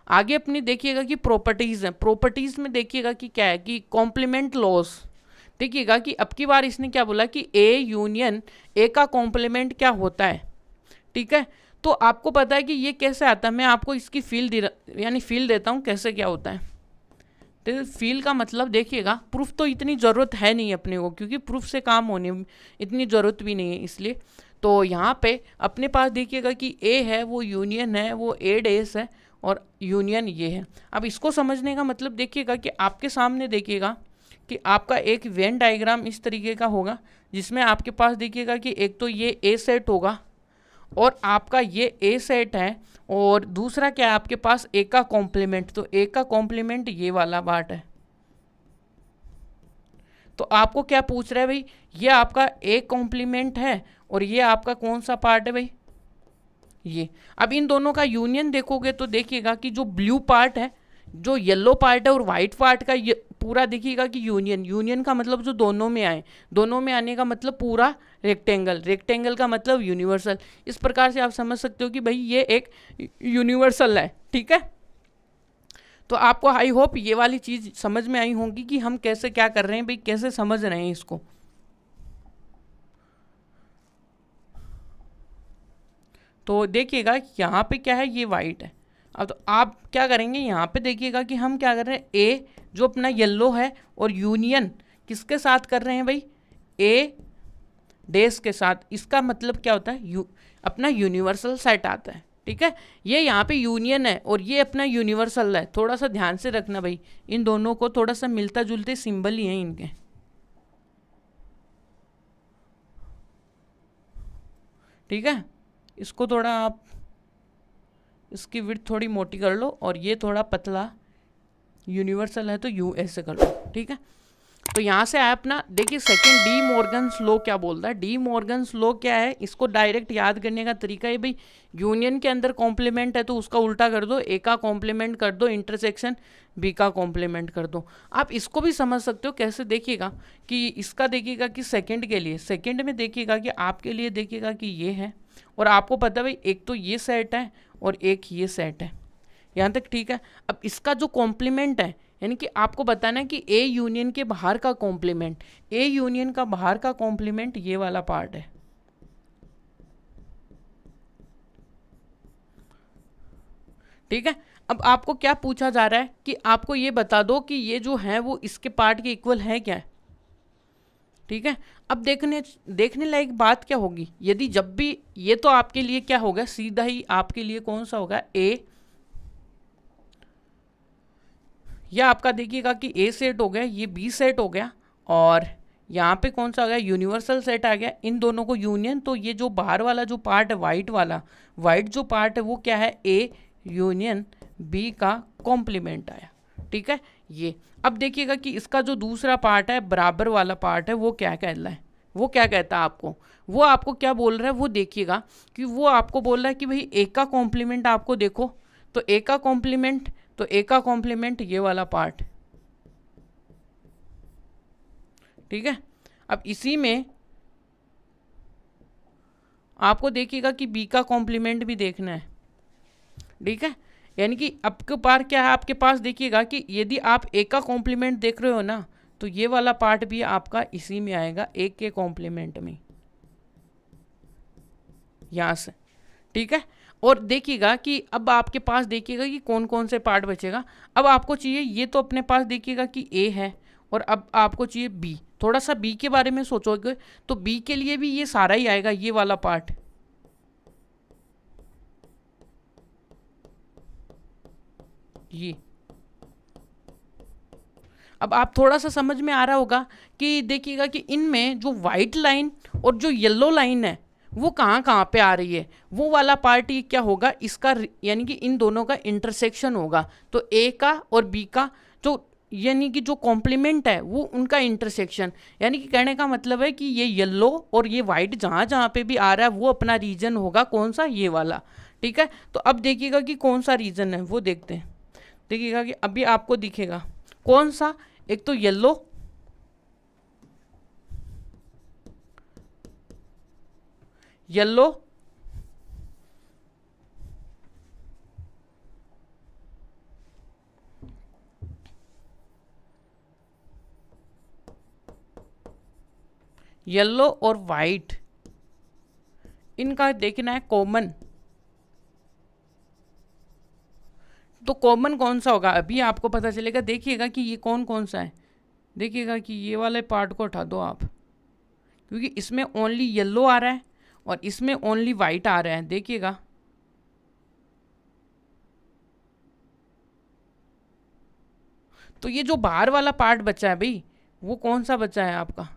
आगे अपनी देखिएगा कि प्रॉपर्टीज है, प्रॉपर्टीज में देखिएगा कि क्या है कि कॉम्प्लीमेंट लॉस। देखिएगा कि अब की बार इसने क्या बोला कि ए यूनियन ए का कॉम्प्लीमेंट क्या होता है, ठीक है। तो आपको पता है कि ये कैसे आता है, मैं आपको इसकी यानी फील देता हूँ कैसे क्या होता है। तो फील का मतलब देखिएगा, प्रूफ तो इतनी ज़रूरत है नहीं अपने को, क्योंकि प्रूफ से काम होने इतनी ज़रूरत भी नहीं है, इसलिए तो यहाँ पे अपने पास देखिएगा कि ए है वो यूनियन है, वो ए डेस है और यूनियन ये है। अब इसको समझने का मतलब देखिएगा कि आपके सामने देखिएगा कि आपका एक वेन डायग्राम इस तरीके का होगा, जिसमें आपके पास देखिएगा कि एक तो ये ए सेट होगा और आपका ये ए सेट है, और दूसरा क्या है आपके पास ए का कॉम्प्लीमेंट, तो ए का कॉम्प्लीमेंट ये वाला पार्ट है। तो आपको क्या पूछ रहा है भाई, ये आपका ए कॉम्प्लीमेंट है और ये आपका कौन सा पार्ट है भाई, ये। अब इन दोनों का यूनियन देखोगे तो देखिएगा कि जो ब्लू पार्ट है, जो येलो पार्ट है और वाइट पार्ट का ये पूरा देखिएगा कि यूनियन, यूनियन का मतलब जो दोनों में आए, दोनों में आने का मतलब पूरा रेक्टेंगल, रेक्टेंगल का मतलब यूनिवर्सल। इस प्रकार से आप समझ सकते हो कि भाई ये एक यूनिवर्सल है, ठीक है। तो आपको आई होप ये वाली चीज़ समझ में आई होगी कि हम कैसे क्या कर रहे हैं भाई, कैसे समझ रहे हैं इसको। तो देखिएगा यहाँ पे क्या है, ये वाइट है। अब तो आप क्या करेंगे, यहाँ पे देखिएगा कि हम क्या कर रहे हैं, ए जो अपना येलो है और यूनियन किसके साथ कर रहे हैं भाई, ए डेस के साथ। इसका मतलब क्या होता है, अपना यूनिवर्सल सेट आता है, ठीक है। ये यहाँ पे यूनियन है और ये अपना यूनिवर्सल है, थोड़ा सा ध्यान से रखना भाई, इन दोनों को थोड़ा सा मिलता जुलते सिंबल ही हैं इनके, ठीक है। इसको थोड़ा आप इसकी विड्थ थोड़ी मोटी कर लो और ये थोड़ा पतला, यूनिवर्सल है तो यू ऐसे कर लो, ठीक है। तो यहाँ से आप ना देखिए सेकंड डी मॉर्गन्स लॉ क्या बोलता है। डी मॉर्गन्स लॉ क्या है, इसको डायरेक्ट याद करने का तरीका है भाई, यूनियन के अंदर कॉम्प्लीमेंट है तो उसका उल्टा कर दो, ए का कॉम्प्लीमेंट कर दो, इंटरसेक्शन बी का कॉम्प्लीमेंट कर दो। आप इसको भी समझ सकते हो कैसे, देखिएगा कि इसका देखिएगा कि सेकंड के लिए, सेकंड में देखिएगा कि आपके लिए देखिएगा कि ये है, और आपको पता है भाई एक तो ये सेट है और एक ये सेट है, यहाँ तक ठीक है। अब इसका जो कॉम्प्लीमेंट है, यानी कि आपको बताना है कि ए यूनियन के बाहर का कॉम्प्लीमेंट, ए यूनियन का बाहर का कॉम्प्लीमेंट ये वाला पार्ट है, ठीक है। अब आपको क्या पूछा जा रहा है कि आपको ये बता दो कि ये जो है वो इसके पार्ट के इक्वल है क्या, ठीक है। अब देखने लायक बात क्या होगी, यदि जब भी ये तो आपके लिए क्या होगा, सीधा ही आपके लिए कौन सा होगा, ए, या आपका देखिएगा कि ए सेट हो गया, ये बी सेट हो गया, और यहाँ पे कौन सा आ गया, यूनिवर्सल सेट आ गया, इन दोनों को यूनियन। तो ये जो बाहर वाला जो पार्ट है वाइट वाला, वाइट जो पार्ट है वो क्या है, ए यूनियन बी का कॉम्प्लीमेंट आया, ठीक है ये। अब देखिएगा कि इसका जो दूसरा पार्ट है, बराबर वाला पार्ट है, वो क्या कहता है, वो क्या कहता है आपको, वो आपको क्या बोल रहा है, वो देखिएगा कि वो आपको बोल रहा है कि भाई ए का कॉम्प्लीमेंट आपको देखो, तो ए का कॉम्प्लीमेंट, तो ए का कॉम्प्लीमेंट ये वाला पार्ट, ठीक है। अब इसी में आपको देखिएगा कि बी का कॉम्प्लीमेंट भी देखना है, ठीक है। यानी कि आपके पास क्या है, आपके पास देखिएगा कि यदि आप ए का कॉम्प्लीमेंट देख रहे हो ना, तो ये वाला पार्ट भी आपका इसी में आएगा, ए के कॉम्प्लीमेंट में, यहाँ से, ठीक है। और देखिएगा कि अब आपके पास देखिएगा कि कौन कौन से पार्ट बचेगा। अब आपको चाहिए, ये तो अपने पास देखिएगा कि ए है, और अब आपको चाहिए बी। थोड़ा सा बी के बारे में सोचोगे तो बी के लिए भी ये सारा ही आएगा, ये वाला पार्ट, ये। अब आप थोड़ा सा समझ में आ रहा होगा कि देखिएगा कि इनमें जो वाइट लाइन और जो येलो लाइन है वो कहाँ कहाँ पे आ रही है, वो वाला पार्ट ही क्या होगा इसका, यानी कि इन दोनों का इंटरसेक्शन होगा। तो ए का और बी का जो यानी कि जो कॉम्प्लीमेंट है वो उनका इंटरसेक्शन, यानी कि कहने का मतलब है कि ये येलो और ये वाइट जहाँ जहाँ पे भी आ रहा है वो अपना रीजन होगा कौन सा, ये वाला, ठीक है। तो अब देखिएगा कि कौन सा रीजन है वो देखते हैं। देखिएगा कि अभी आपको दिखेगा कौन सा, एक तो येलो, येलो येलो और वाइट इनका देखना है कॉमन। तो कॉमन कौन सा होगा अभी आपको पता चलेगा। देखिएगा कि ये कौन कौन सा है। देखिएगा कि ये वाले पार्ट को हटा दो आप, क्योंकि इसमें ओनली येलो आ रहा है और इसमें ओनली वाइट आ रहा है। देखिएगा तो ये जो बाहर वाला पार्ट बचा है भाई, वो कौन सा बचा है आपका।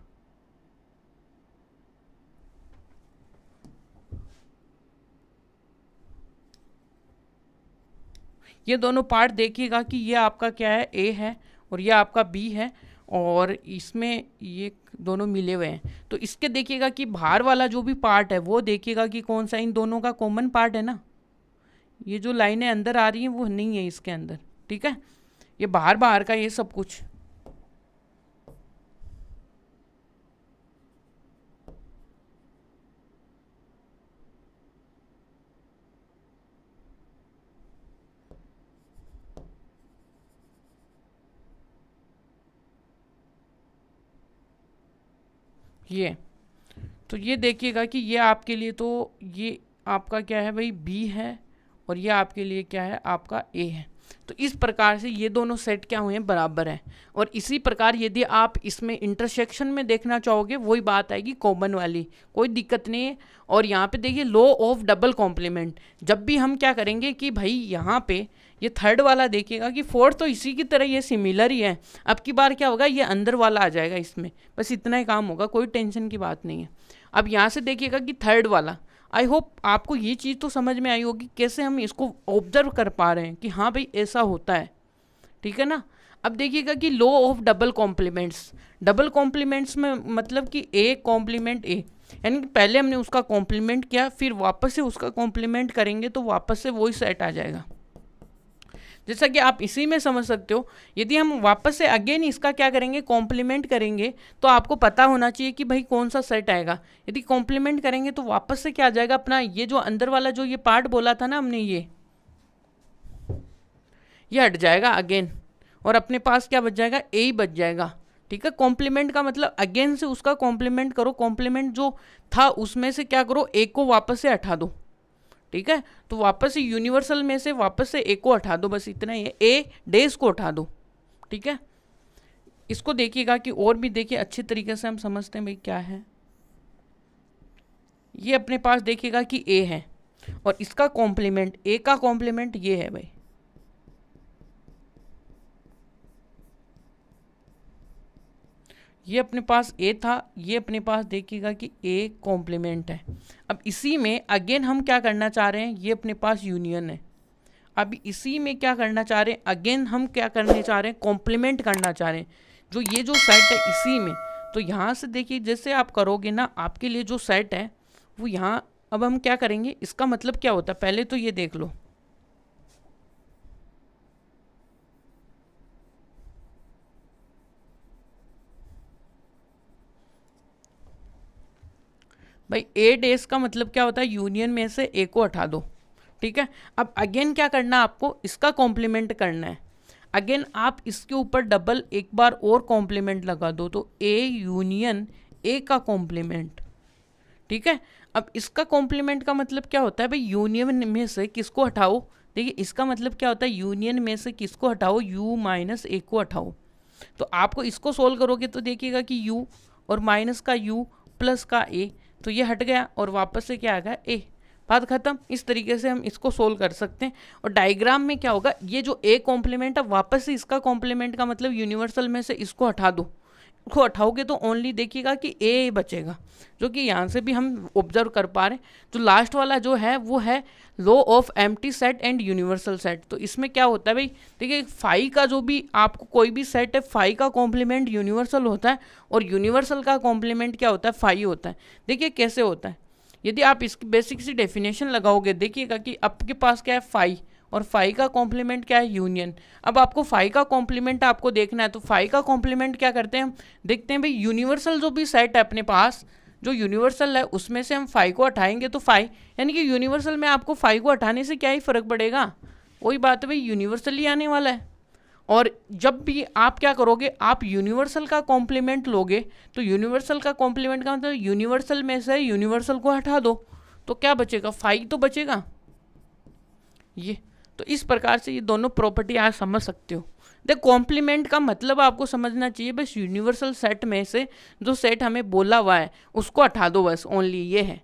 ये दोनों पार्ट देखिएगा कि ये आपका क्या है, ए है और ये आपका बी है, और इसमें ये दोनों मिले हुए हैं। तो इसके देखिएगा कि बाहर वाला जो भी पार्ट है वो देखिएगा कि कौन सा इन दोनों का कॉमन पार्ट है ना। ये जो लाइनें अंदर आ रही हैं वो नहीं है इसके अंदर, ठीक है। ये बाहर बाहर का ये सब कुछ। ये तो ये देखिएगा कि ये आपके लिए तो ये आपका क्या है भाई, बी है, और ये आपके लिए क्या है, आपका ए है। तो इस प्रकार से ये दोनों सेट क्या हुए हैं, बराबर हैं। और इसी प्रकार यदि आप इसमें इंटरसेक्शन में देखना चाहोगे वही बात आएगी कॉमन वाली, कोई दिक्कत नहीं है। और यहाँ पे देखिए लॉ ऑफ डबल कॉम्प्लीमेंट, जब भी हम क्या करेंगे कि भाई यहाँ पे ये थर्ड वाला देखिएगा कि फोर्थ तो इसी की तरह ये सिमिलर ही है। अब की बार क्या होगा, ये अंदर वाला आ जाएगा इसमें, बस इतना ही काम होगा, कोई टेंशन की बात नहीं है। अब यहाँ से देखिएगा कि थर्ड वाला, आई होप आपको ये चीज़ तो समझ में आई होगी कैसे हम इसको ऑब्जर्व कर पा रहे हैं कि हाँ भाई ऐसा होता है, ठीक है ना। अब देखिएगा कि law of double complements, double complements में मतलब कि ए कॉम्प्लीमेंट ए, यानी कि पहले हमने उसका कॉम्प्लीमेंट किया फिर वापस से उसका कॉम्प्लीमेंट करेंगे तो वापस से वही सेट आ जाएगा। जैसा कि आप इसी में समझ सकते हो, यदि हम वापस से अगेन इसका क्या करेंगे, कॉम्प्लीमेंट करेंगे, तो आपको पता होना चाहिए कि भाई कौन सा सेट आएगा। यदि कॉम्प्लीमेंट करेंगे तो वापस से क्या आ जाएगा, अपना ये जो अंदर वाला जो ये पार्ट बोला था ना हमने, ये हट जाएगा अगेन, और अपने पास क्या बच जाएगा, ए ही बच जाएगा, ठीक है। कॉम्प्लीमेंट का मतलब अगेन से उसका कॉम्प्लीमेंट करो, कॉम्प्लीमेंट जो था उसमें से क्या करो, एक को वापस से हटा दो, ठीक है। तो वापस से यूनिवर्सल में से वापस से ए को हटा दो, बस इतना ही है, ए डेज को हटा दो, ठीक है। इसको देखिएगा कि और भी देखिए अच्छे तरीके से हम समझते हैं भाई क्या है। ये अपने पास देखिएगा कि ए है और इसका कॉम्प्लीमेंट, ए का कॉम्प्लीमेंट ये है भाई, ये अपने पास ए था, ये अपने पास देखिएगा कि ए कॉम्प्लीमेंट है। अब इसी में अगेन हम क्या करना चाह रहे हैं, ये अपने पास यूनियन है। अब इसी में क्या करना चाह रहे हैं, अगेन हम क्या करने चाह रहे हैं, कॉम्प्लीमेंट करना चाह रहे हैं जो ये जो सेट है इसी में। तो यहाँ से देखिए जैसे आप करोगे ना, आपके लिए जो सेट है वो यहाँ, अब हम क्या करेंगे, इसका मतलब क्या होता है, पहले तो ये देख लो, भाई ए डेज का मतलब क्या होता है, यूनियन में से ए को हटा दो, ठीक है। अब अगेन क्या करना है आपको, इसका कॉम्प्लीमेंट करना है। अगेन आप इसके ऊपर डबल एक बार और कॉम्प्लीमेंट लगा दो, तो ए यूनियन ए का कॉम्प्लीमेंट, ठीक है। अब इसका कॉम्प्लीमेंट का मतलब क्या होता है भाई, यूनियन में से किसको हटाओ, देखिए इसका मतलब क्या होता है, यूनियन में से किसको हटाओ, यू माइनस ए को हटाओ। तो आपको इसको सोल्व करोगे तो देखिएगा कि यू और माइनस का यू प्लस का ए, तो ये हट गया और वापस से क्या आ गया, ए, बात खत्म। इस तरीके से हम इसको सोल्व कर सकते हैं। और डायग्राम में क्या होगा, ये जो ए कॉम्प्लीमेंट है वापस से इसका कॉम्प्लीमेंट का मतलब यूनिवर्सल में से इसको हटा दो, को हटाओगे तो ओनली देखिएगा कि ए बचेगा, जो कि यहाँ से भी हम ऑब्जर्व कर पा रहे हैं। जो लास्ट वाला जो है वो है law of empty set and universal set. तो इसमें क्या होता है भाई, देखिए फाई का जो भी आपको कोई भी सेट है, फाई का कॉम्प्लीमेंट यूनिवर्सल होता है और यूनिवर्सल का कॉम्प्लीमेंट क्या होता है, फाई होता है। देखिए कैसे होता है, यदि आप इसकी बेसिक सी डेफिनेशन लगाओगे, देखिएगा कि आपके पास क्या है, फाई, और फाई का कॉम्प्लीमेंट क्या है, यूनियन। अब आपको फाई का कॉम्प्लीमेंट आपको देखना है, तो फाई का कॉम्प्लीमेंट क्या करते हैं हम, देखते हैं भाई यूनिवर्सल जो भी सेट है अपने पास, जो यूनिवर्सल है उसमें से हम फाई को हटाएंगे तो फाई, यानी कि यूनिवर्सल में आपको फाई को हटाने से क्या ही फर्क पड़ेगा, वही बात है भाई, यूनिवर्सल ही आने वाला है। और जब भी आप क्या करोगे, आप यूनिवर्सल का कॉम्प्लीमेंट लोगे, तो यूनिवर्सल का कॉम्प्लीमेंट का मतलब यूनिवर्सल में से यूनिवर्सल को हटा दो, तो क्या बचेगा, फाई तो बचेगा। ये तो इस प्रकार से ये दोनों प्रॉपर्टी आप समझ सकते हो। देख कॉम्प्लीमेंट का मतलब आपको समझना चाहिए बस यूनिवर्सल सेट में से जो सेट हमें बोला हुआ है उसको हटा दो, बस ओनली ये है।